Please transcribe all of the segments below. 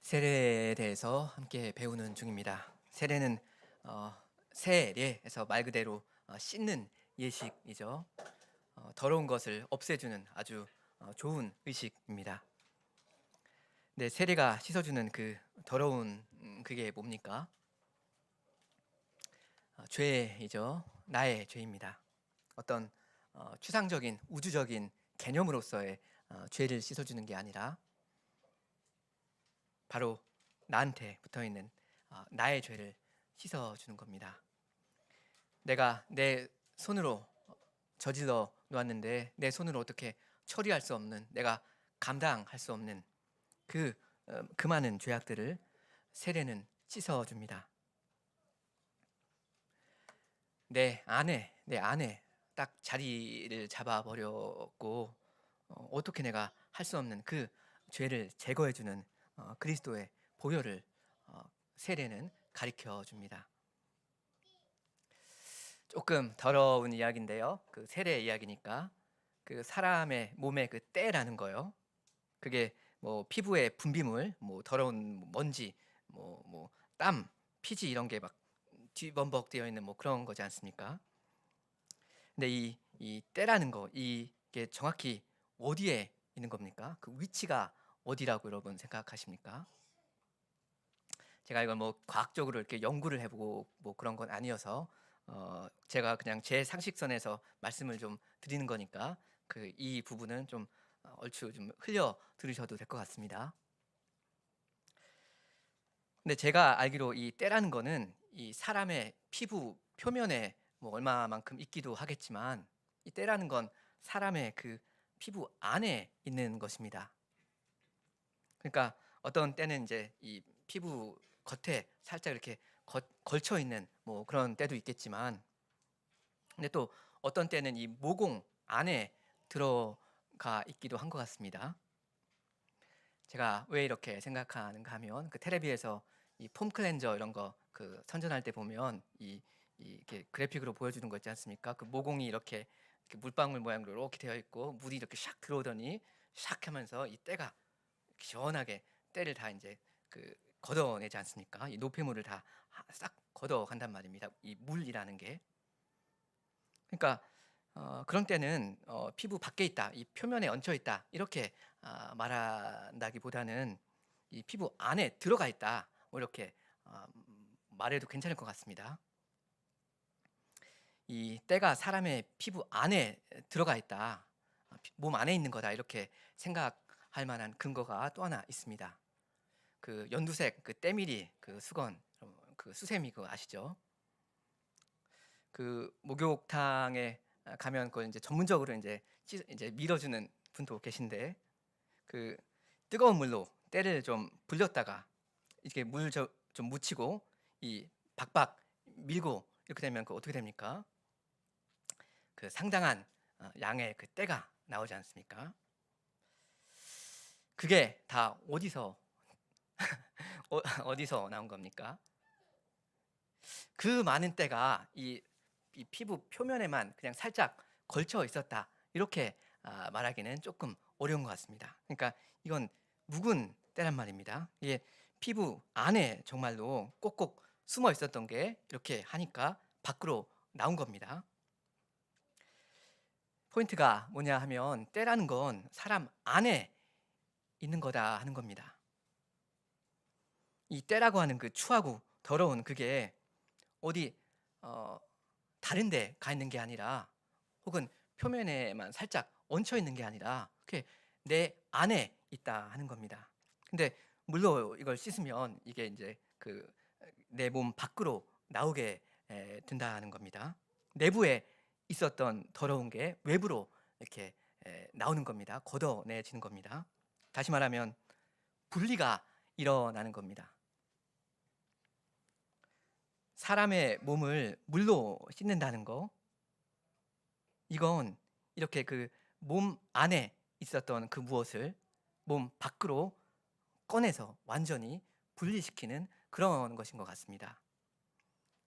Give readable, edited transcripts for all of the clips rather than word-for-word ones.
세례에 대해서 함께 배우는 중입니다. 세례는 어, 세례에서 말 그대로 씻는 예식이죠. 더러운 것을 없애주는 아주 좋은 의식입니다. 네, 세례가 씻어주는 그 더러운 그게 뭡니까? 죄이죠. 나의 죄입니다. 어떤 추상적인 우주적인 개념으로서의 죄를 씻어주는 게 아니라 바로 나한테 붙어있는 나의 죄를 씻어주는 겁니다. 내가 내 손으로 저질러 놓았는데 내 손으로 어떻게 처리할 수 없는, 내가 감당할 수 없는 그 많은 죄악들을 세례는 씻어줍니다. 내 안에 딱 자리를 잡아버렸고 어떻게 내가 할 수 없는 그 죄를 제거해주는 그리스도의 보혈을 세례는 가리켜 줍니다. 조금 더러운 이야기인데요. 그 세례 이야기니까 그 사람의 몸에 그 때라는 거요. 그게 뭐 피부에 분비물, 뭐 더러운 먼지, 뭐 땀, 피지 이런 게 막 뒤범벅 되어 있는 뭐 그런 거지 않습니까? 근데 이 때라는 거, 이게 정확히 어디에 있는 겁니까? 그 위치가 어디라고 여러분 생각하십니까? 제가 이걸 뭐 과학적으로 이렇게 연구를 해보고 뭐 그런 건 아니어서 제가 그냥 제 상식선에서 말씀을 좀 드리는 거니까 그 이 부분은 좀 얼추 좀 흘려 들으셔도 될 것 같습니다. 근데 제가 알기로 이 때라는 거는 이 사람의 피부 표면에 뭐 얼마만큼 있기도 하겠지만 이 때라는 건 사람의 그 피부 안에 있는 것입니다. 그러니까 어떤 때는 이제 이 피부 겉에 살짝 이렇게 걸쳐 있는 뭐 그런 때도 있겠지만, 근데 또 어떤 때는 이 모공 안에 들어가 있기도 한 것 같습니다. 제가 왜 이렇게 생각하는가 하면 그 테레비에서 이 폼 클렌저 이런 거 그 선전할 때 보면 이렇게 그래픽으로 보여주는 거 있지 않습니까? 그 모공이 이렇게 물방울 모양으로 이렇게 되어 있고 물이 이렇게 샥 들어오더니 샥 하면서 이 때가 시원하게 때를 다 이제 그 걷어내지 않습니까? 이 노폐물을 다 싹 걷어간단 말입니다. 이 물이라는 게. 그러니까 그런 때는 피부 밖에 있다, 이 표면에 얹혀 있다 이렇게 말한다기보다는 이 피부 안에 들어가 있다 뭐 이렇게 말해도 괜찮을 것 같습니다. 이 때가 사람의 피부 안에 들어가 있다, 몸 안에 있는 거다 이렇게 생각할 만한 근거가 또 하나 있습니다. 그 연두색 그 때밀이 그 수건, 그 수세미 그거 아시죠? 그 목욕탕에 가면 그걸 이제 전문적으로 이제 밀어주는 분도 계신데 그 뜨거운 물로 때를 좀 불렸다가 이렇게 물 좀 묻히고 이 박박 밀고 이렇게 되면 그 어떻게 됩니까? 그 상당한 양의 그 때가 나오지 않습니까? 그게 다 어디서 어디서 나온 겁니까? 그 많은 때가 이 피부 표면에만 그냥 살짝 걸쳐 있었다 이렇게 말하기는 조금 어려운 것 같습니다. 그러니까 이건 묵은 때란 말입니다. 이게 피부 안에 정말로 꼭꼭 숨어 있었던 게 이렇게 하니까 밖으로 나온 겁니다. 포인트가 뭐냐 하면 때라는 건 사람 안에 있는 거다 하는 겁니다. 이 때라고 하는 그 추하고 더러운 그게 어디 어, 다른 데 가 있는 게 아니라, 혹은 표면에만 살짝 얹혀 있는 게 아니라 그게 내 안에 있다 하는 겁니다. 근데 물로 이걸 씻으면 이게 이제 그 내 몸 밖으로 나오게 된다는 겁니다. 내부에 있었던 더러운 게 외부로 이렇게 나오는 겁니다. 걷어내지는 겁니다. 다시 말하면 분리가 일어나는 겁니다. 사람의 몸을 물로 씻는다는 거, 이건 이렇게 그 몸 안에 있었던 그 무엇을 몸 밖으로 꺼내서 완전히 분리시키는 그런 것인 것 같습니다.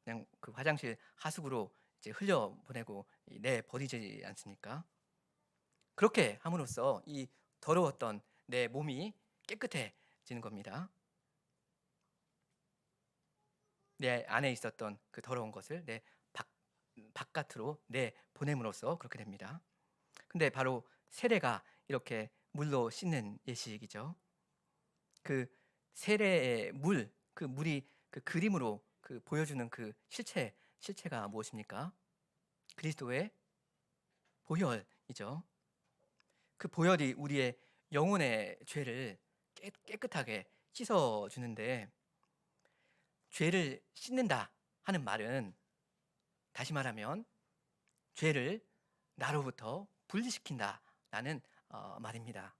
그냥 그 화장실 하수구로 이제 흘려보내고 내버리지 않습니까? 그렇게 함으로써 이 더러웠던 내 몸이 깨끗해지는 겁니다. 내 안에 있었던 그 더러운 것을 내 밖 바깥으로 내 보냄으로써 그렇게 됩니다. 근데 바로 세례가 이렇게 물로 씻는 예식이죠. 그 세례의 물, 그 물이 그 그림으로 그 보여주는 그 실체가 무엇입니까? 그리스도의 보혈이죠. 그 보혈이 우리의 영혼의 죄를 깨끗하게 씻어 주는데, 죄를 씻는다 하는 말은 다시 말하면 죄를 나로부터 분리시킨다라는 말입니다.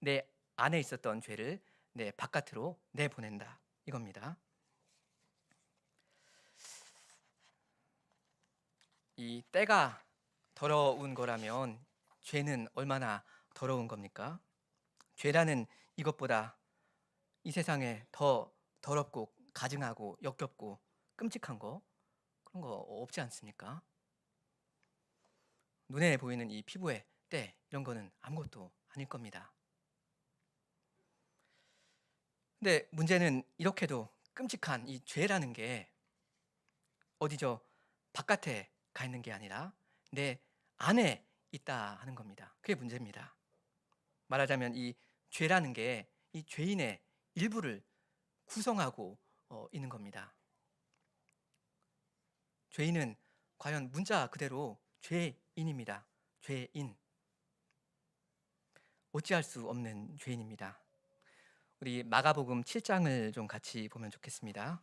내 안에 있었던 죄를 내 바깥으로 내보낸다 이겁니다. 이 때가 더러운 거라면 죄는 얼마나 더러운 겁니까? 죄라는 이것보다 이 세상에 더 더럽고 가증하고 역겹고 끔찍한 거, 그런 거 없지 않습니까? 눈에 보이는 이 피부의 때, 이런 거는 아무것도 아닐 겁니다. 근데 문제는 이렇게도 끔찍한 이 죄라는 게 어디죠? 바깥에 가 있는 게 아니라 내 안에 있다 하는 겁니다. 그게 문제입니다. 말하자면 이 죄라는 게 이 죄인의 일부를 구성하고 있는 겁니다. 죄인은 과연 문자 그대로 죄인입니다. 죄인. 어찌할 수 없는 죄인입니다. 우리 마가복음 7장을 좀 같이 보면 좋겠습니다.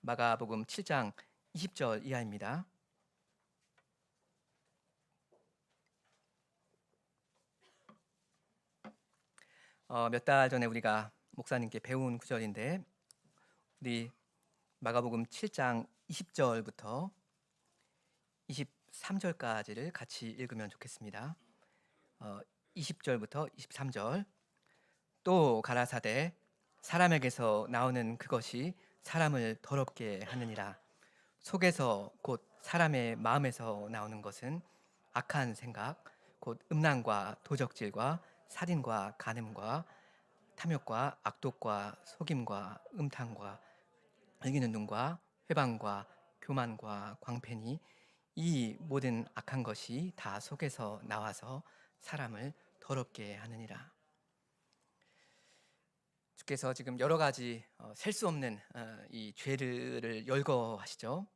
마가복음 7장 20절 이하입니다. 몇 달 전에 우리가 목사님께 배운 구절인데, 우리 마가복음 7장 20절부터 23절까지를 같이 읽으면 좋겠습니다. 20절부터 23절. 또 가라사대 사람에게서 나오는 그것이 사람을 더럽게 하느니라. 속에서 곧 사람의 마음에서 나오는 것은 악한 생각, 곧 음란과 도적질과 살인과 간음과 탐욕과 악독과 속임과 음탕과 이기는 눈과 회방과 교만과 광패니, 이 모든 악한 것이 다 속에서 나와서 사람을 더럽게 하느니라. 주께서 지금 여러 가지 셀 수 없는 이 죄들을 열거하시죠.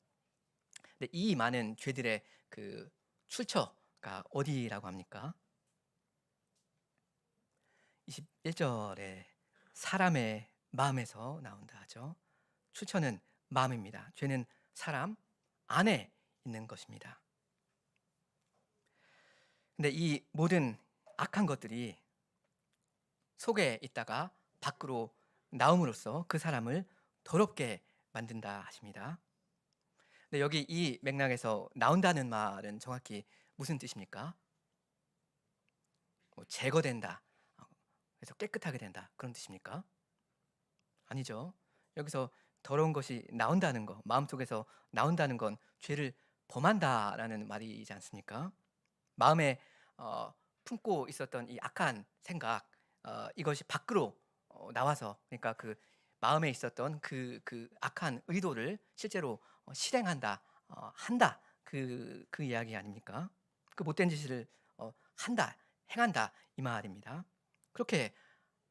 근데 이 많은 죄들의 그 출처가 어디라고 합니까? 21절에 사람의 마음에서 나온다 하죠. 출처는 마음입니다. 죄는 사람 안에 있는 것입니다. 근데 이 모든 악한 것들이 속에 있다가 밖으로 나옴으로써 그 사람을 더럽게 만든다 하십니다. 근데 여기 이 맥락에서 나온다는 말은 정확히 무슨 뜻입니까? 뭐 제거된다, 그래서 깨끗하게 된다, 그런 뜻입니까? 아니죠. 여기서 더러운 것이 나온다는 거, 마음속에서 나온다는 건 죄를 범한다라는 말이지 않습니까? 마음에 품고 있었던 이 악한 생각, 이것이 밖으로 나와서, 그러니까 그 마음에 있었던 그 악한 의도를 실제로 실행한다, 한다, 그 이야기 아닙니까? 그 못된 짓을 한다, 행한다, 이 말입니다. 그렇게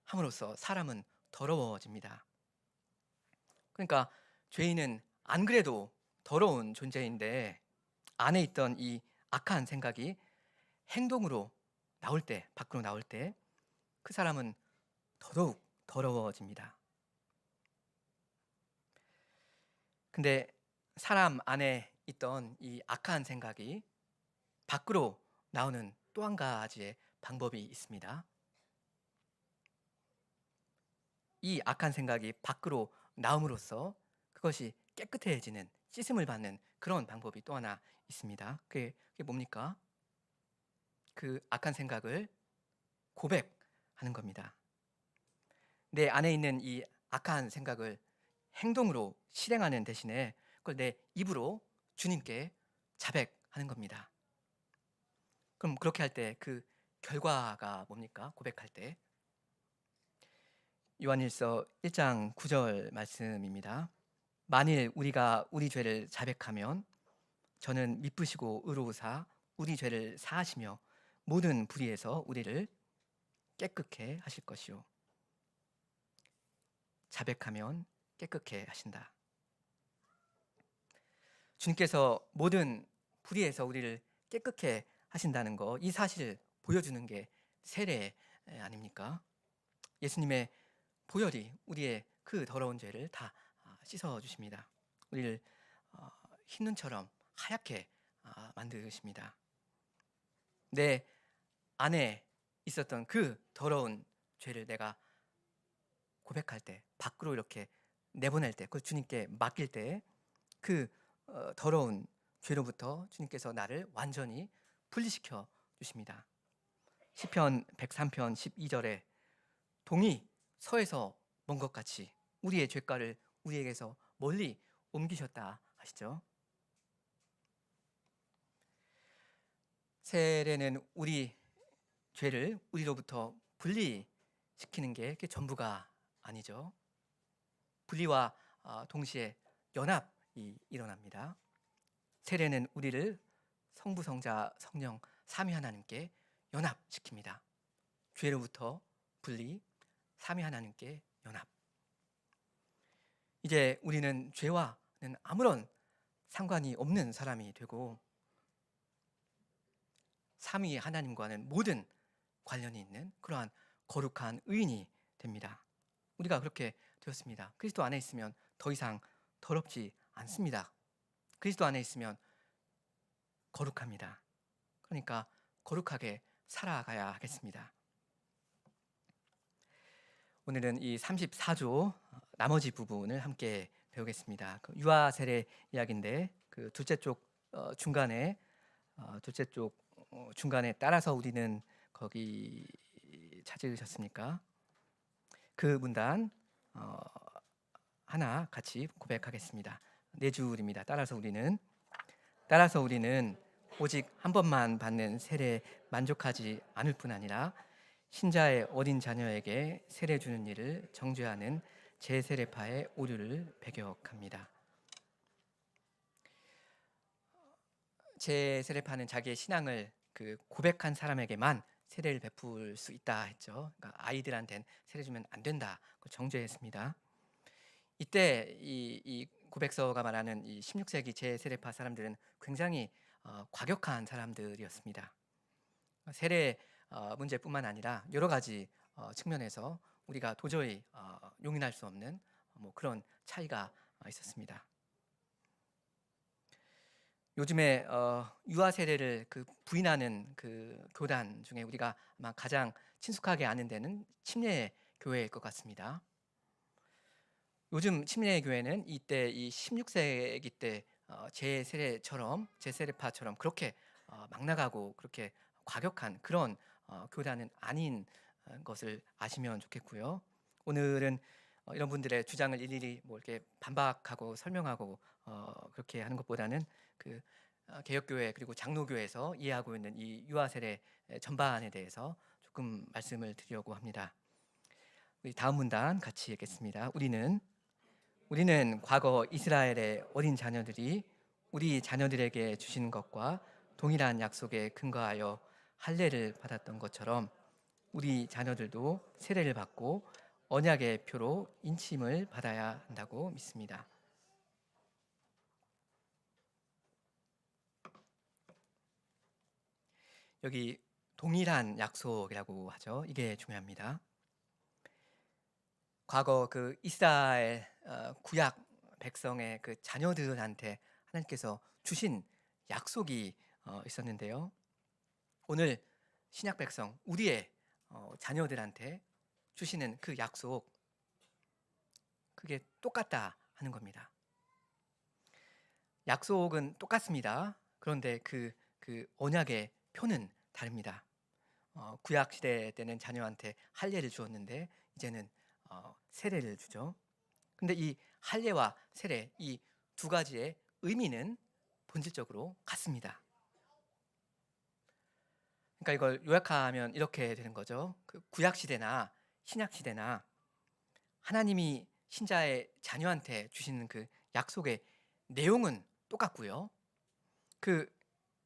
함으로써 사람은 더러워집니다. 그러니까 죄인은 안 그래도 더러운 존재인데, 안에 있던 이 악한 생각이 행동으로 나올 때, 밖으로 나올 때 그 사람은 더더욱 더러워집니다. 근데 사람 안에 있던 이 악한 생각이 밖으로 나오는 또 한 가지의 방법이 있습니다. 이 악한 생각이 밖으로 나옴으로써 그것이 깨끗해지는, 씻음을 받는 그런 방법이 또 하나 있습니다. 그게 뭡니까? 그 악한 생각을 고백하는 겁니다. 내 안에 있는 이 악한 생각을 행동으로 실행하는 대신에 그걸 내 입으로 주님께 자백하는 겁니다. 그럼 그렇게 할 때 그 결과가 뭡니까? 고백할 때 요한일서 1장 9절 말씀입니다. 만일 우리가 우리 죄를 자백하면 저는 미쁘시고 의로우사 우리 죄를 사하시며 모든 불의에서 우리를 깨끗게 하실 것이요. 자백하면 깨끗게 하신다. 주님께서 모든 불의에서 우리를 깨끗게 하신다는 거, 이 사실을 보여주는 게 세례 아닙니까? 예수님의 보혈이 우리의 그 더러운 죄를 다 씻어 주십니다. 우리를 흰 눈처럼 하얗게 만드십니다. 내 안에 있었던 그 더러운 죄를 내가 고백할 때, 밖으로 이렇게 내보낼 때, 그 주님께 맡길 때 그 더러운 죄로부터 주님께서 나를 완전히 분리시켜 주십니다. 시편 103편 12절에 동이 서에서 먼 것 같이 우리의 죄가를 우리에게서 멀리 옮기셨다 하시죠. 세례는 우리 죄를 우리로부터 분리시키는 게 그게 전부가 아니죠. 분리와 동시에 연합이 일어납니다. 세례는 우리를 성부, 성자, 성령 삼위 하나님께 연합시킵니다. 죄로부터 분리, 삼위 하나님께 연합. 이제 우리는 죄와는 아무런 상관이 없는 사람이 되고 삼위 하나님과는 모든 관련이 있는 그러한 거룩한 의인이 됩니다. 우리가 그렇게 되었습니다. 그리스도 안에 있으면 더 이상 더럽지 않습니다. 그리스도 안에 있으면 거룩합니다. 그러니까 거룩하게 살아가야 하겠습니다. 오늘은 이 34조 나머지 부분을 함께 배우겠습니다. 그 유아 세례 이야기인데 그 둘째 쪽 중간에 중간에 따라서 우리는 거기 찾으셨습니까? 그 문단 하나 같이 고백하겠습니다. 네 줄입니다. 따라서 우리는 오직 한 번만 받는 세례에 만족하지 않을 뿐 아니라 신자의 어린 자녀에게 세례 주는 일을 정죄하는 제세례파의 오류를 배격합니다. 제세례파는 자기의 신앙을 그 고백한 사람에게만 세례를 베풀 수 있다 했죠. 그러니까 아이들한테는 세례 주면 안 된다. 정죄했습니다. 이때 이 고백서가 말하는 이 16세기 제세례파 사람들은 굉장히 과격한 사람들이었습니다. 세례 문제뿐만 아니라 여러 가지 측면에서 우리가 도저히 용인할 수 없는 뭐 그런 차이가 있었습니다. 요즘에 유아 세례를 그 부인하는 그 교단 중에 우리가 아마 가장 친숙하게 아는 데는 침례 교회일 것 같습니다. 요즘 침례 교회는 이때 이 16세기 때 제세례파처럼 그렇게 막 나가고 그렇게 과격한 그런 교단은 아닌 것을 아시면 좋겠고요. 오늘은 이런 분들의 주장을 일일이 뭐 이렇게 반박하고 설명하고 그렇게 하는 것보다는 그 개혁교회 그리고 장로교회에서 이해하고 있는 이 유아 세례 전반에 대해서 조금 말씀을 드리려고 합니다. 우리 다음 문단 같이 읽겠습니다. 우리는 과거 이스라엘의 어린 자녀들이 우리 자녀들에게 주신 것과 동일한 약속에 근거하여 할례를 받았던 것처럼 우리 자녀들도 세례를 받고 언약의 표로 인침을 받아야 한다고 믿습니다. 여기 동일한 약속이라고 하죠. 이게 중요합니다. 과거 그 이스라엘 구약 백성의 그 자녀들한테 하나님께서 주신 약속이 있었는데요. 오늘 신약 백성 우리의 자녀들한테 주시는 그 약속 그게 똑같다 하는 겁니다. 약속은 똑같습니다. 그런데 그 언약의 표는 다릅니다. 구약 시대 때는 자녀한테 할례를 주었는데 이제는 세례를 주죠. 근데 이 할례와 세례 이 두 가지의 의미는 본질적으로 같습니다. 그러니까 이걸 요약하면 이렇게 되는 거죠. 그 구약 시대나 신약 시대나 하나님이 신자의 자녀한테 주시는 그 약속의 내용은 똑같고요. 그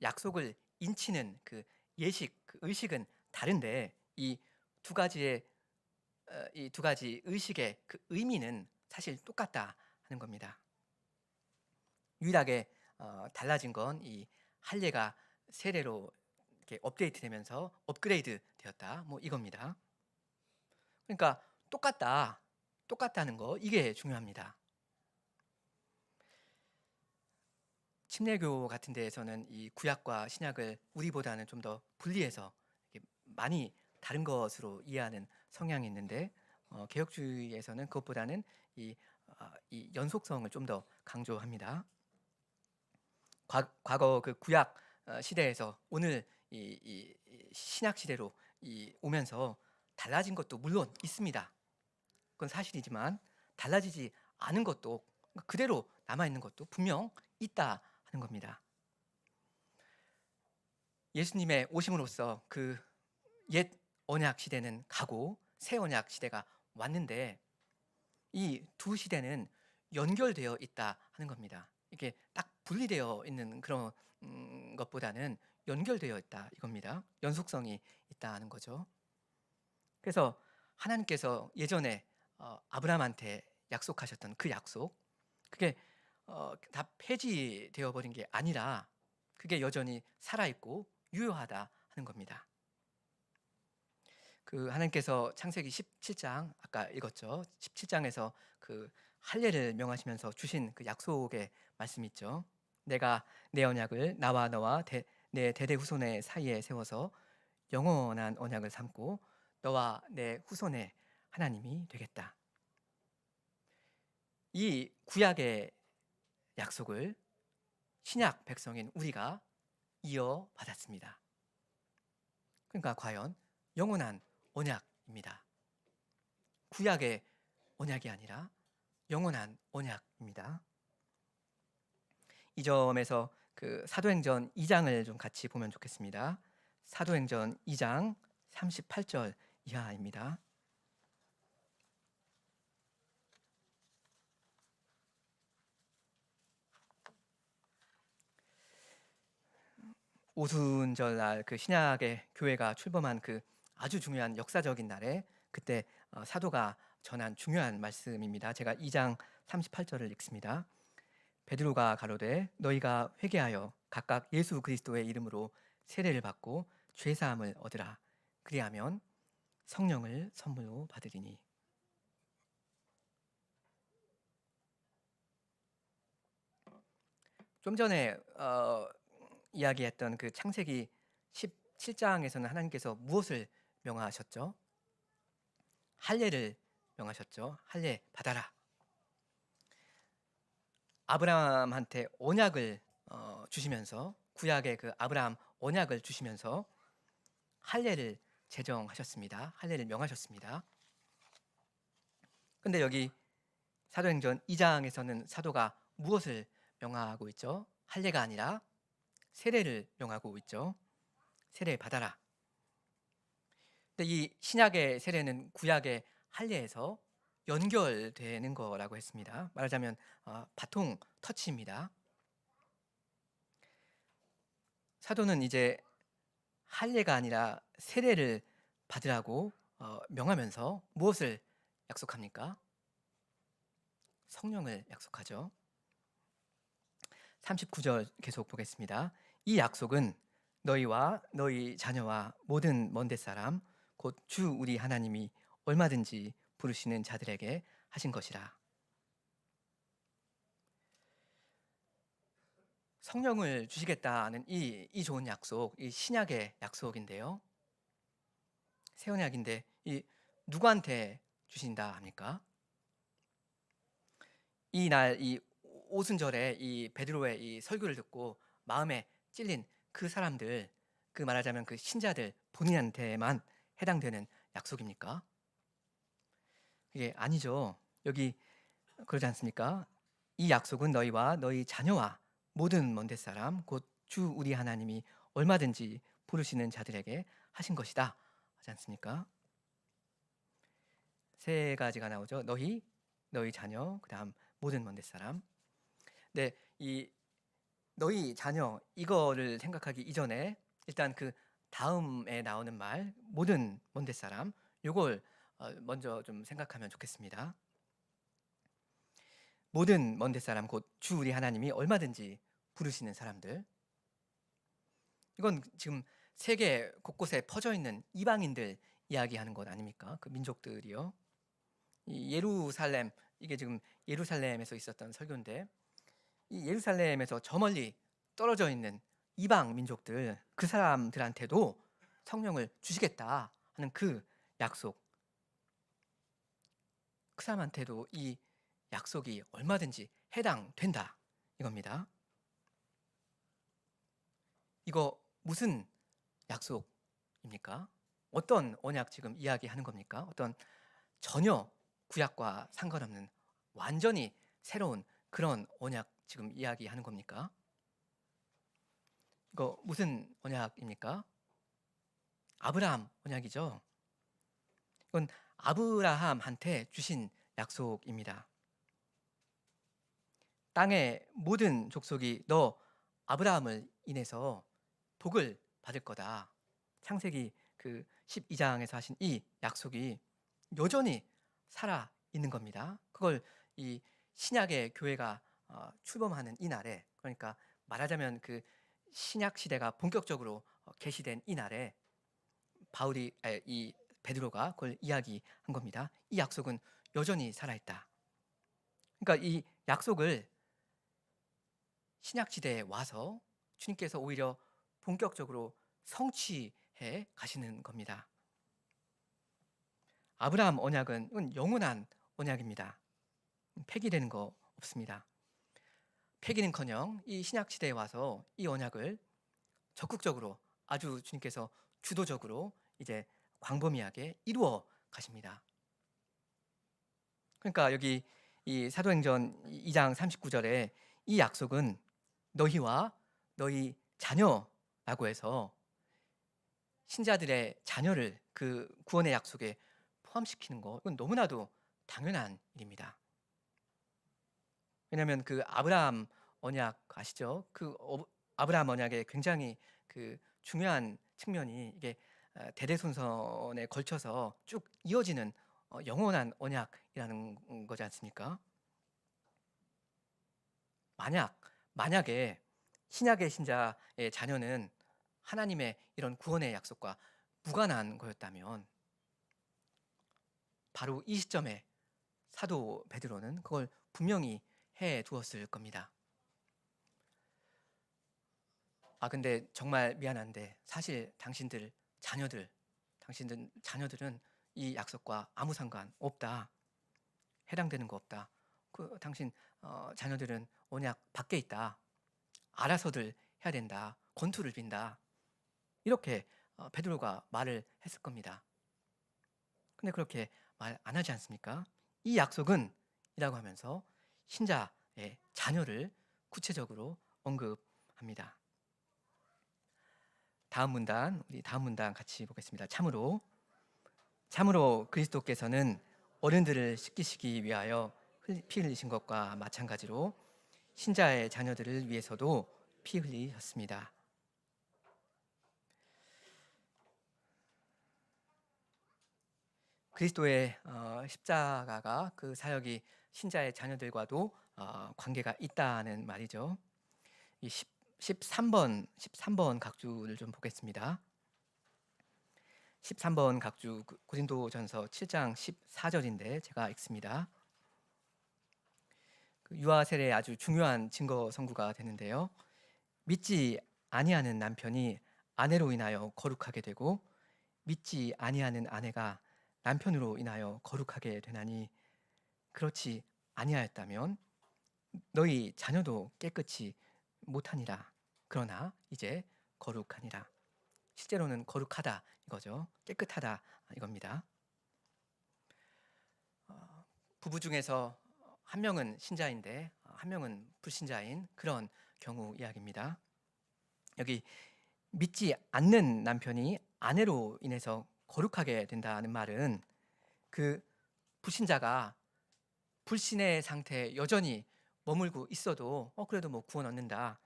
약속을 인치는 그 예식, 그 의식은 다른데 이 두 가지의 이 두 가지 의식의 그 의미는 사실 똑같다 하는 겁니다. 유일하게 달라진 건 이 할례가 세례로 이렇게 업데이트되면서 업그레이드 되었다. 뭐 이겁니다. 그러니까 똑같다. 똑같다는 거 이게 중요합니다. 침례교 같은 데에서는 이 구약과 신약을 우리보다는 좀 더 분리해서 이렇게 많이 다른 것으로 이해하는 성향이 있는데 개혁주의에서는 그것보다는 이 연속성을 좀 더 강조합니다. 과거 그 구약 시대에서 오늘 이 신약 시대로 오면서 달라진 것도 물론 있습니다. 그건 사실이지만 달라지지 않은 것도 그대로 남아 있는 것도 분명 있다 하는 겁니다. 예수님의 오심으로써 그 옛 언약 시대는 가고 새 언약 시대가 왔는데 이 두 시대는 연결되어 있다 하는 겁니다. 이게 딱 분리되어 있는 그런 것보다는 연결되어 있다 이겁니다. 연속성이 있다 하는 거죠. 그래서 하나님께서 예전에 아브라함한테 약속하셨던 그 약속, 그게 다 폐지되어 버린 게 아니라 그게 여전히 살아 있고 유효하다 하는 겁니다. 그 하나님께서 창세기 17장 아까 읽었죠. 17장에서 그 할례를 명하시면서 주신 그 약속의 말씀 있죠. 내가 내 언약을 나와 너와 내 대대 후손의 사이에 세워서 영원한 언약을 삼고 너와 내 후손의 하나님이 되겠다. 이 구약의 약속을 신약 백성인 우리가 이어받았습니다. 그러니까 과연 영원한 언약입니다. 구약의 언약이 아니라 영원한 언약입니다. 이 점에서 그 사도행전 2장을 좀 같이 보면 좋겠습니다. 사도행전 2장 38절 이하입니다. 오순절날 그 신약의 교회가 출범한 그 아주 중요한 역사적인 날에 그때 사도가 전한 중요한 말씀입니다. 제가 2장 38절을 읽습니다. 베드로가 가로되 너희가 회개하여 각각 예수 그리스도의 이름으로 세례를 받고 죄 사함을 얻으라. 그리하면 성령을 선물로 받으리니. 좀 전에 이야기했던 그 창세기 17장에서는 하나님께서 무엇을 명하셨죠? 할례를 명하셨죠. 할례 받아라. 아브라함한테 언약을 주시면서 구약의 그 아브라함 언약을 주시면서 할례를 제정하셨습니다. 할례를 명하셨습니다. 근데 여기 사도행전 2장에서는 사도가 무엇을 명하고 있죠? 할례가 아니라 세례를 명하고 있죠. 세례 받아라. 근데 이 신약의 세례는 구약의 할례에서 연결되는 거라고 했습니다. 말하자면 바통 터치입니다. 사도는 이제 할례가 아니라 세례를 받으라고 명하면서 무엇을 약속합니까? 성령을 약속하죠. 39절 계속 보겠습니다. 이 약속은 너희와 너희 자녀와 모든 먼데 사람 곧 주 우리 하나님이 얼마든지 부르시는 자들에게 하신 것이라. 성령을 주시겠다는 이 좋은 약속, 이 신약의 약속인데요. 새 언약인데 이 누구한테 주신다 합니까? 이날 이 오순절에 이 베드로의 이 설교를 듣고 마음에 찔린 그 사람들, 그 말하자면 그 신자들 본인한테만 해당되는 약속입니까? 이게 아니죠. 여기 그러지 않습니까? 이 약속은 너희와 너희 자녀와 모든 먼데 사람 곧 주 우리 하나님이 얼마든지 부르시는 자들에게 하신 것이다 하지 않습니까? 세 가지가 나오죠. 너희, 너희 자녀, 그다음 모든 먼데 사람. 네, 이 너희 자녀 이거를 생각하기 이전에 일단 그 다음에 나오는 말 모든 먼데 사람 요걸 먼저 좀 생각하면 좋겠습니다. 모든 먼데 사람 곧 주 우리 하나님이 얼마든지 부르시는 사람들. 이건 지금 세계 곳곳에 퍼져 있는 이방인들 이야기하는 것 아닙니까? 그 민족들이요. 이 예루살렘 이게 지금 예루살렘에서 있었던 설교인데 이 예루살렘에서 저 멀리 떨어져 있는 이방 민족들 그 사람들한테도 성령을 주시겠다 하는 그 약속. 그 사람한테도 이 약속이 얼마든지 해당된다 이겁니다. 이거 무슨 약속입니까? 어떤 언약 지금 이야기하는 겁니까? 어떤 전혀 구약과 상관없는 완전히 새로운 그런 언약 지금 이야기하는 겁니까? 이거 무슨 언약입니까? 아브라함 언약이죠. 이건 아브라함한테 주신 약속입니다. 땅의 모든 족속이 너 아브라함을 인해서 복을 받을 거다. 창세기 그 12장에서 하신 이 약속이 여전히 살아 있는 겁니다. 그걸 이 신약의 교회가 출범하는 이 날에, 그러니까 말하자면 그 신약 시대가 본격적으로 개시된 이 날에 이 베드로가 그걸 이야기한 겁니다. 이 약속은 여전히 살아있다. 그러니까 이 약속을 신약 시대에 와서 주님께서 오히려 본격적으로 성취해 가시는 겁니다. 아브라함 언약은 영원한 언약입니다. 폐기되는 거 없습니다. 폐기는커녕 이 신약 시대에 와서 이 언약을 적극적으로 아주 주님께서 주도적으로 이제 광범위하게 이루어 가십니다. 그러니까 여기 이 사도행전 2장 39절에 이 약속은 너희와 너희 자녀라고 해서 신자들의 자녀를 그 구원의 약속에 포함시키는 거 이건 너무나도 당연한 일입니다. 왜냐하면 그 아브라함 언약 아시죠? 아브라함 언약의 굉장히 그 중요한 측면이 이게 대대손손에 걸쳐서 쭉 이어지는 영원한 언약이라는 거지 않습니까? 만약에 신약의 신자의 자녀는 하나님의 이런 구원의 약속과 무관한 거였다면 바로 이 시점에 사도 베드로는 그걸 분명히 해 두었을 겁니다. 근데 정말 미안한데 사실 당신들 자녀들은 이 약속과 아무 상관 없다. 해당되는 거 없다. 당신 자녀들은 언약 밖에 있다. 알아서들 해야 된다. 권투를 빈다. 이렇게 베드로가 말을 했을 겁니다. 근데 그렇게 말 안 하지 않습니까? 이 약속은 이라고 하면서 신자의 자녀를 구체적으로 언급합니다. 우리 다음 문단 같이 보겠습니다. 참으로 그리스도께서는 어른들을 씻기시기 위하여 피 흘리신 것과 마찬가지로 신자의 자녀들을 위해서도 피 흘리셨습니다. 그리스도의 십자가가 그 사역이 신자의 자녀들과도 관계가 있다는 말이죠. 이 13번 각주를 좀 보겠습니다. 13번 각주 고린도전서 7장 14절인데 제가 읽습니다. 유아 세례의 아주 중요한 증거 선구가 되는데요. 믿지 아니하는 남편이 아내로 인하여 거룩하게 되고 믿지 아니하는 아내가 남편으로 인하여 거룩하게 되나니 그렇지 아니하였다면 너희 자녀도 깨끗이 못하니라. 그러나 이제 거룩하니라. 실제로는 거룩하다 이거죠. 깨끗하다 이겁니다. 부부 중에서 한 명은 신자인데 한 명은 불신자인 그런 경우 이야기입니다. 여기 믿지 않는 남편이 아내로 인해서 거룩하게 된다는 말은 그 불신자가 불신의 상태에 여전히 머물고 있어도 그래도 뭐 구원 얻는다,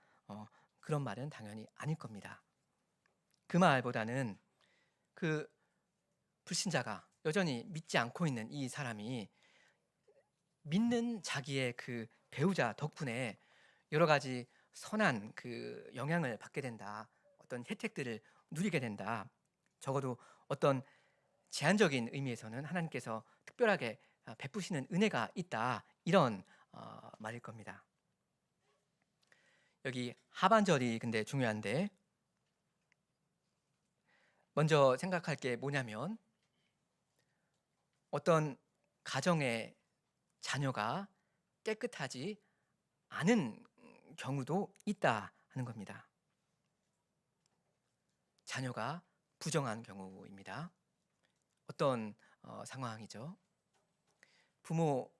그런 말은 당연히 아닐 겁니다. 그 말보다는 그 불신자가 여전히 믿지 않고 있는 이 사람이 믿는 자기의 그 배우자 덕분에 여러 가지 선한 그 영향을 받게 된다. 어떤 혜택들을 누리게 된다. 적어도 어떤 제한적인 의미에서는 하나님께서 특별하게 베푸시는 은혜가 있다. 이런 말일 겁니다. 여기 하반절이 근데 중요한데, 먼저 생각할 게 뭐냐면, 어떤 가정의 자녀가 깨끗하지 않은 경우도 있다 하는 겁니다. 자녀가 부정한 경우입니다. 어떤 상황이죠? 부모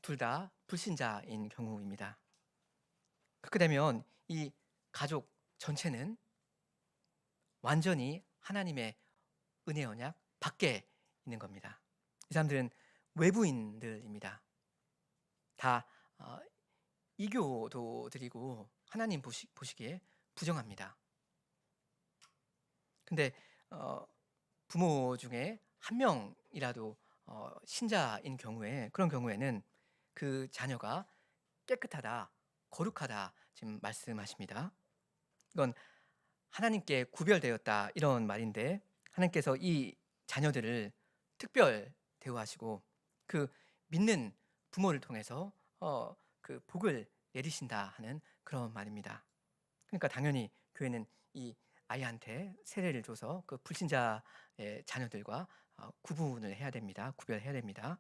둘 다 불신자인 경우입니다. 그렇게 되면 이 가족 전체는 완전히 하나님의 은혜 언약 밖에 있는 겁니다. 이 사람들은 외부인들입니다. 다 이교도들이고 하나님 보시기에 부정합니다. 근데 부모 중에 한 명이라도 신자인 경우에, 그런 경우에는 그 자녀가 깨끗하다, 거룩하다 지금 말씀하십니다. 이건 하나님께 구별되었다 이런 말인데, 하나님께서 이 자녀들을 특별 대우하시고 그 믿는 부모를 통해서 그 복을 내리신다 하는 그런 말입니다. 그러니까 당연히 교회는 이 아이한테 세례를 줘서 그 불신자의 자녀들과 구분을 해야 됩니다. 구별해야 됩니다.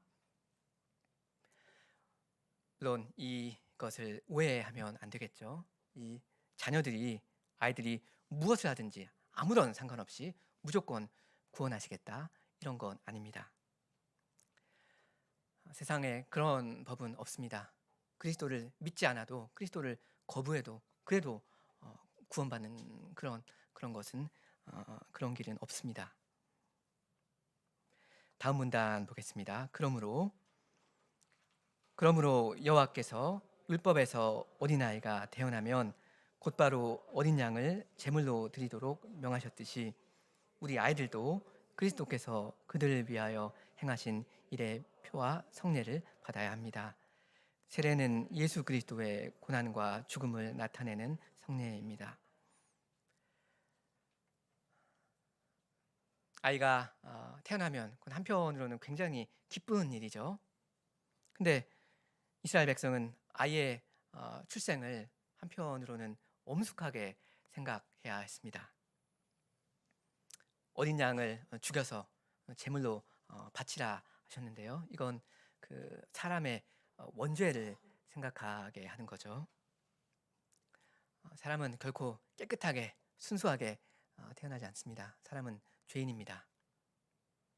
물론 이것을 오해하면 안 되겠죠. 이 아이들이 무엇을 하든지 아무런 상관없이 무조건 구원하시겠다 이런 건 아닙니다. 세상에 그런 법은 없습니다. 그리스도를 믿지 않아도, 그리스도를 거부해도 그래도 구원받는 그런 것은 그런 길은 없습니다. 다음 문단 보겠습니다. 그러므로 여호와께서 율법에서 어린아이가 태어나면 곧바로 어린 양을 제물로 드리도록 명하셨듯이 우리 아이들도 그리스도께서 그들을 위하여 행하신 일의 표와 성례를 받아야 합니다. 세례는 예수 그리스도의 고난과 죽음을 나타내는 성례입니다. 아이가 태어나면 그건 한편으로는 굉장히 기쁜 일이죠. 근데 이스라엘 백성은 아이의 출생을 한편으로는 엄숙하게 생각해야 했습니다. 어린 양을 죽여서 제물로 바치라 하셨는데요. 이건 그 사람의 원죄를 생각하게 하는 거죠. 사람은 결코 깨끗하게 순수하게 태어나지 않습니다. 사람은 죄인입니다.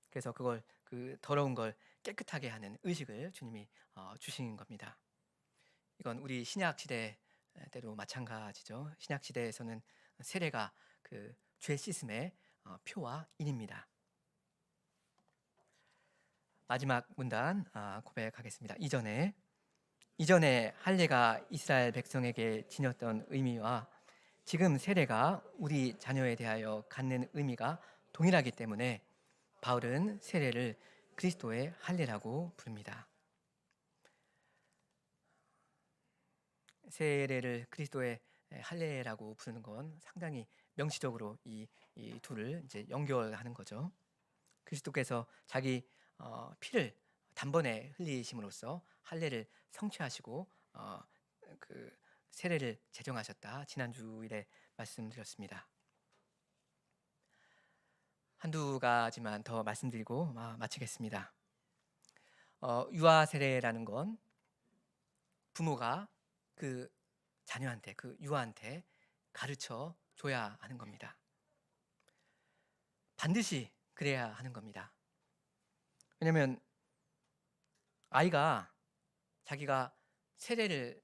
그래서 그 더러운 걸 깨끗하게 하는 의식을 주님이 주신 겁니다. 이건 우리 신약 시대 때도 마찬가지죠. 신약 시대에서는 세례가 그 죄 씻음의 표와 인입니다. 마지막 문단 고백하겠습니다. 이전에 할례가 이스라엘 백성에게 지녔던 의미와 지금 세례가 우리 자녀에 대하여 갖는 의미가 동일하기 때문에 바울은 세례를 그리스도의 할례라고 부릅니다. 세례를 그리스도의 할례라고 부르는 건 상당히 명시적으로 이 둘을 이제 연결하는 거죠. 그리스도께서 자기 피를 단번에 흘리심으로써 할례를 성취하시고 그 세례를 제정하셨다. 지난주일에 말씀드렸습니다. 한두 가지만 더 말씀드리고 마치겠습니다. 유아 세례라는 건 부모가 그 자녀한테, 그 유아한테 가르쳐 줘야 하는 겁니다. 반드시 그래야 하는 겁니다. 왜냐하면 아이가 자기가 세례를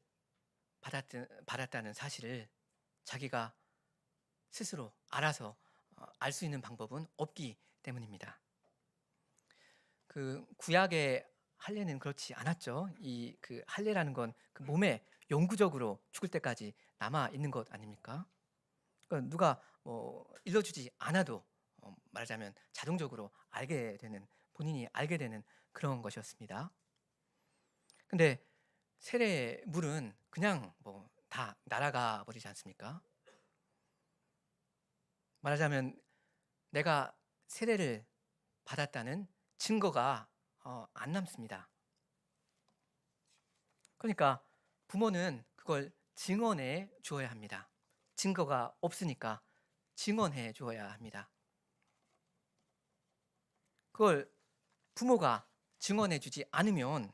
받았다는 사실을 자기가 스스로 알아서 알 수 있는 방법은 없기 때문입니다. 그 구약의 할례는 그렇지 않았죠. 이 그 할례라는 건 그 몸에 영구적으로 죽을 때까지 남아 있는 것 아닙니까? 그러니까 누가 뭐 일러주지 않아도 말하자면 자동적으로 알게 되는, 본인이 알게 되는 그런 것이었습니다. 근데 세례물은 그냥 뭐 다 날아가 버리지 않습니까? 말하자면 내가 세례를 받았다는 증거가 안 남습니다. 그러니까 부모는 그걸 증언해 주어야 합니다. 증거가 없으니까 증언해 주어야 합니다. 그걸 부모가 증언해 주지 않으면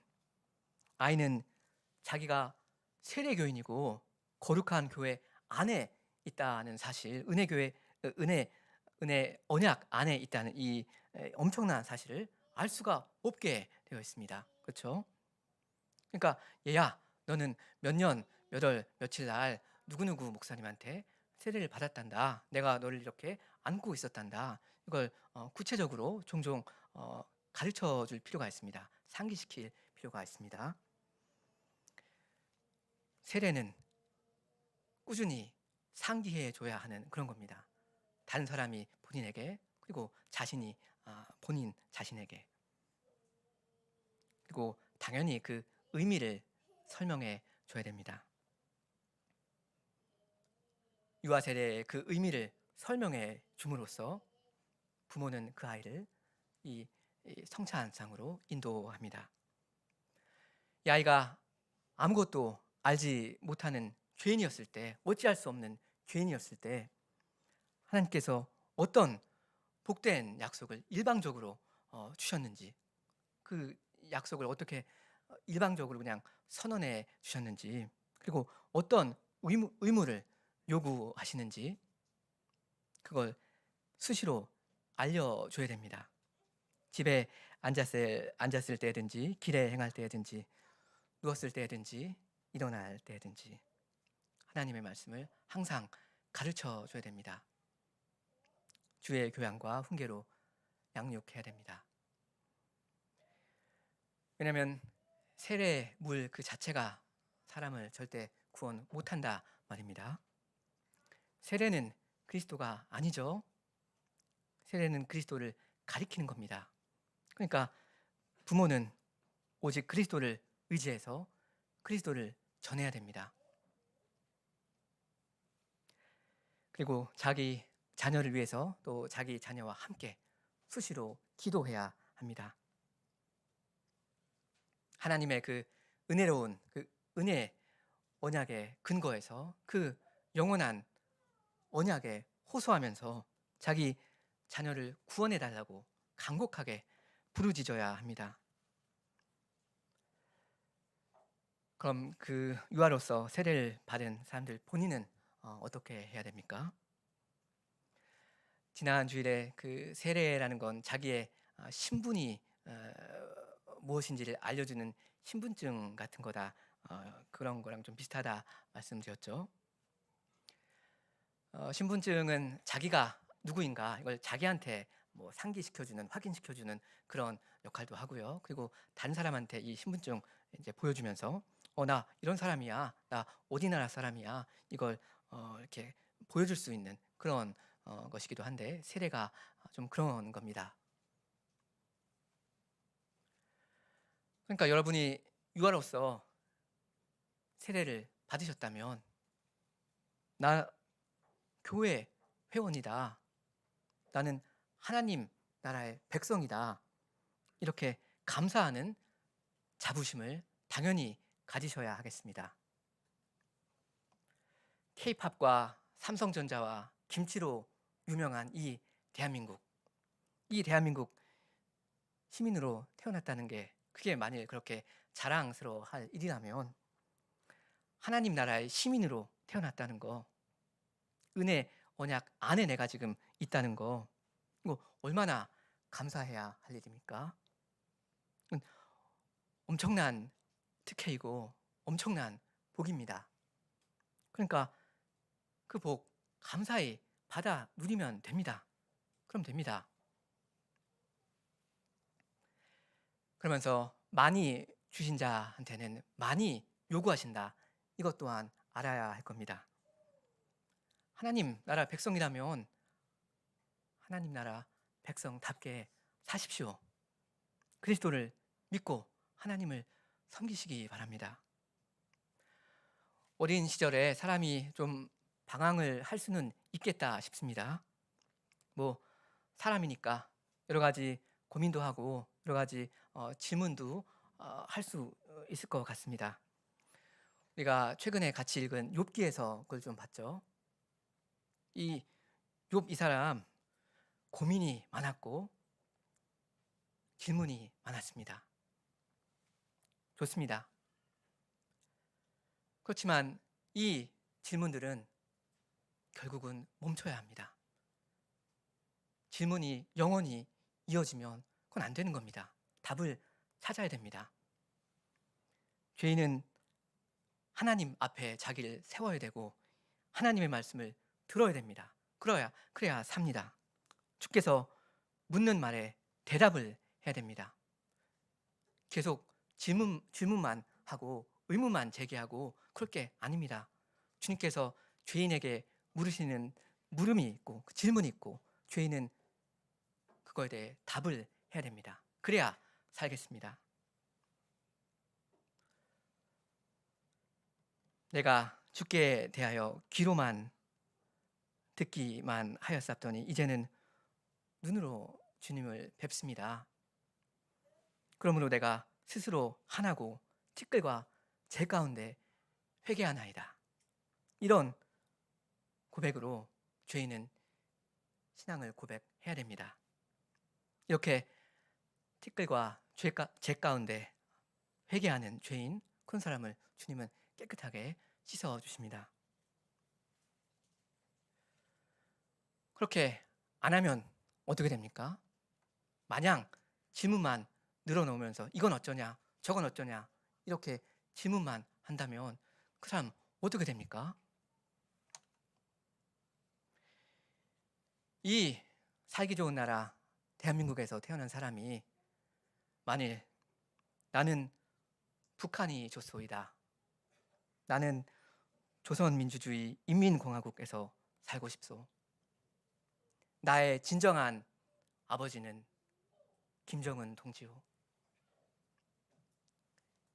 아이는 자기가 세례교인이고 거룩한 교회 안에 있다는 사실, 은혜교회, 은혜 언약 안에 있다는 이 엄청난 사실을 알 수가 없게 되어 있습니다. 그렇죠? 그러니까 얘야, 너는 몇 년, 몇 월, 며칠 날 누구누구 목사님한테 세례를 받았단다. 내가 너를 이렇게 안고 있었단다. 이걸 구체적으로 종종 가르쳐 줄 필요가 있습니다. 상기시킬 필요가 있습니다. 세례는 꾸준히 상기해 줘야 하는 그런 겁니다. 다른 사람이 본인에게, 그리고 자신이 본인 자신에게, 그리고 당연히 그 의미를 설명해 줘야 됩니다. 유아 세례의 그 의미를 설명해 줌으로써 부모는 그 아이를 이 성찬상으로 인도합니다. 이 아이가 아무것도 알지 못하는 죄인이었을 때, 어찌할 수 없는 죄인이었을 때 하나님께서 어떤 복된 약속을 일방적으로 주셨는지, 그 약속을 어떻게 일방적으로 그냥 선언해 주셨는지, 그리고 어떤 의무를 요구하시는지 그걸 수시로 알려줘야 됩니다. 집에 앉았을 때든지, 길에 행할 때든지, 누웠을 때든지, 일어날 때든지 하나님의 말씀을 항상 가르쳐 줘야 됩니다. 주의 교양과 훈계로 양육해야 됩니다. 왜냐하면 세례물 그 자체가 사람을 절대 구원 못한다 말입니다. 세례는 그리스도가 아니죠. 세례는 그리스도를 가리키는 겁니다. 그러니까 부모는 오직 그리스도를 의지해서 그리스도를 전해야 됩니다. 그리고 자기 자녀를 위해서 또 자기 자녀와 함께 수시로 기도해야 합니다. 하나님의 그 은혜로운 그 은혜 언약의 근거에서 그 영원한 언약에 호소하면서 자기 자녀를 구원해 달라고 간곡하게 부르짖어야 합니다. 그럼 그 유아로서 세례를 받은 사람들 본인은 어떻게 해야 됩니까? 지난 주일에 그 세례라는 건 자기의 신분이 무엇인지를 알려주는 신분증 같은 거다, 그런 거랑 좀 비슷하다 말씀드렸죠. 신분증은 자기가 누구인가 이걸 자기한테 뭐 상기시켜주는, 확인시켜주는 그런 역할도 하고요. 그리고 다른 사람한테 이 신분증 이제 보여주면서 나 이런 사람이야, 나 어디 나라 사람이야, 이걸 이렇게 보여줄 수 있는 그런 것이기도 한데, 세례가 좀 그런 겁니다. 그러니까 여러분이 유아로서 세례를 받으셨다면 나 교회 회원이다, 나는 하나님 나라의 백성이다, 이렇게 감사하는 자부심을 당연히 가지셔야 하겠습니다. K-팝과 삼성전자와 김치로 유명한 이 대한민국 시민으로 태어났다는 게, 그게 만일 그렇게 자랑스러워할 일이라면 하나님 나라의 시민으로 태어났다는 거, 은혜 언약 안에 내가 지금 있다는 거, 이거 얼마나 감사해야 할 일입니까? 엄청난 특혜이고 엄청난 복입니다. 그러니까 그 복 감사히 받아 누리면 됩니다. 그럼 됩니다. 그러면서 많이 주신 자한테는 많이 요구하신다. 이것 또한 알아야 할 겁니다. 하나님 나라 백성이라면 하나님 나라 백성답게 사십시오. 그리스도를 믿고 하나님을 섬기시기 바랍니다. 어린 시절에 사람이 좀 방황을 할 수는 있겠다 싶습니다. 뭐 사람이니까 여러 가지 고민도 하고 여러 가지 질문도 할 수 있을 것 같습니다. 우리가 최근에 같이 읽은 욥기에서 그걸 좀 봤죠. 이 욥 이 사람 고민이 많았고 질문이 많았습니다. 좋습니다. 그렇지만 이 질문들은 결국은 멈춰야 합니다. 질문이 영원히 이어지면 그건 안 되는 겁니다. 답을 찾아야 됩니다. 죄인은 하나님 앞에 자기를 세워야 되고 하나님의 말씀을 들어야 됩니다. 그래야 삽니다. 주께서 묻는 말에 대답을 해야 됩니다. 계속 질문만 하고 의문만 제기하고 그럴 게 아닙니다. 주님께서 죄인에게 물으시는 물음이 있고 그 질문이 있고 죄인은 그거에 대해 답을 해야 됩니다. 그래야 살겠습니다. 내가 주께 대하여 귀로만 듣기만 하였사더니 이제는 눈으로 주님을 뵙습니다. 그러므로 내가 스스로 하나고 티끌과 재 가운데 회개하나이다. 이런 고백으로 죄인은 신앙을 고백해야 됩니다. 이렇게 티끌과 재 가운데 회개하는 죄인 그런 사람을 주님은 깨끗하게 씻어 주십니다. 그렇게 안 하면 어떻게 됩니까? 마냥 질문만 늘어놓으면서 이건 어쩌냐 저건 어쩌냐 이렇게 질문만 한다면 그 사람 어떻게 됩니까? 이 살기 좋은 나라 대한민국에서 태어난 사람이 만일 나는 북한이 좋소이다. 나는 조선민주주의 인민공화국에서 살고 싶소. 나의 진정한 아버지는 김정은 동지요.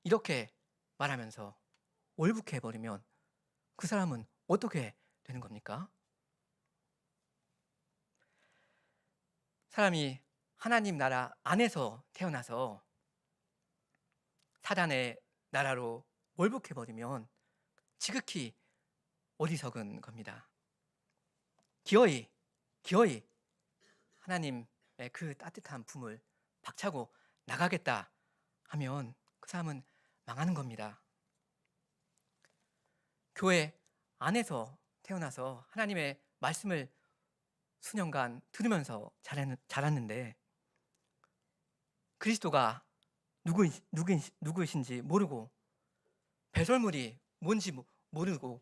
이렇게 말하면서 올북해버리면 그 사람은 어떻게 되는 겁니까? 사람이 하나님 나라 안에서 태어나서 사단의 나라로 몰북해버리면 지극히 어리석은 겁니다. 기어이 하나님의 그 따뜻한 품을 박차고 나가겠다 하면 그 사람은 망하는 겁니다. 교회 안에서 태어나서 하나님의 말씀을 수년간 들으면서 자랐는데 그리스도가 누구이신지 모르고 배설물이 뭔지 모르고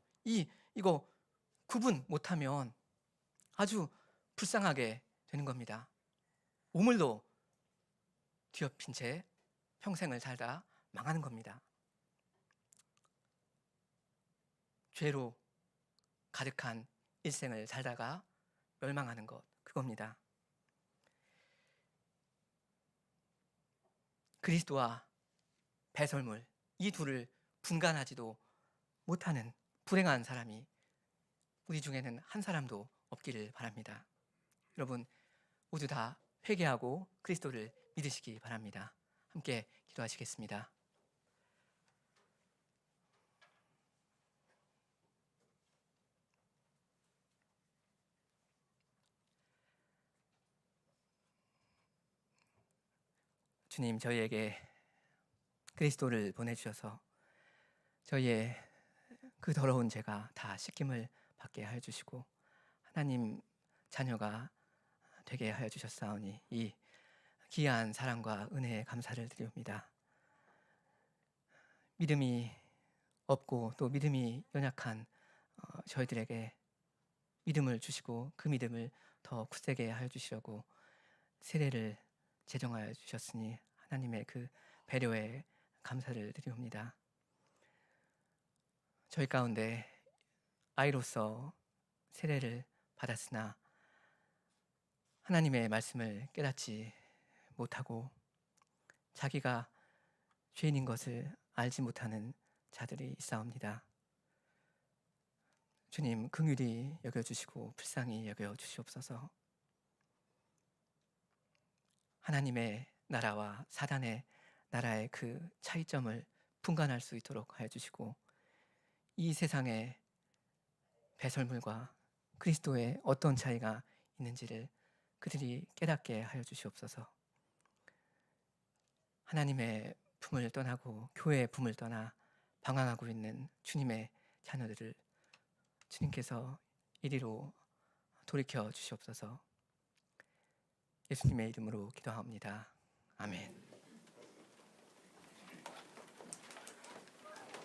이거 구분 못하면 아주 불쌍하게 되는 겁니다. 우물로 뒤엎인 채 평생을 살다 망하는 겁니다. 죄로 가득한 일생을 살다가 멸망하는 것 그겁니다. 그리스도와 배설물 이 둘을 분간하지도 못하는 불행한 사람이 우리 중에는 한 사람도 없기를 바랍니다. 여러분 모두 다 회개하고 그리스도를 믿으시기 바랍니다. 함께 기도하시겠습니다. 주님 저희에게 그리스도를 보내주셔서 저희의 그 더러운 죄가 다 씻김을 받게 하여 주시고 하나님 자녀가 되게 하여 주셨사오니 이 귀한 사랑과 은혜에 감사를 드립니다. 믿음이 없고 또 믿음이 연약한 저희들에게 믿음을 주시고 그 믿음을 더 굳세게 하여 주시려고 세례를 제정하여 주셨으니 하나님의 그 배려에 감사를 드리옵니다. 저희 가운데 아이로서 세례를 받았으나 하나님의 말씀을 깨닫지 못하고 자기가 죄인인 것을 알지 못하는 자들이 있사옵니다. 주님, 긍휼히 여겨주시고 불쌍히 여겨주시옵소서. 하나님의 나라와 사단의 나라의 그 차이점을 분간할 수 있도록 하여 주시고, 이 세상의 배설물과 그리스도의 어떤 차이가 있는지를 그들이 깨닫게 하여 주시옵소서. 하나님의 품을 떠나고 교회의 품을 떠나 방황하고 있는 주님의 자녀들을 주님께서 이리로 돌이켜 주시옵소서. 예수님의 이름으로 기도합니다. 아멘.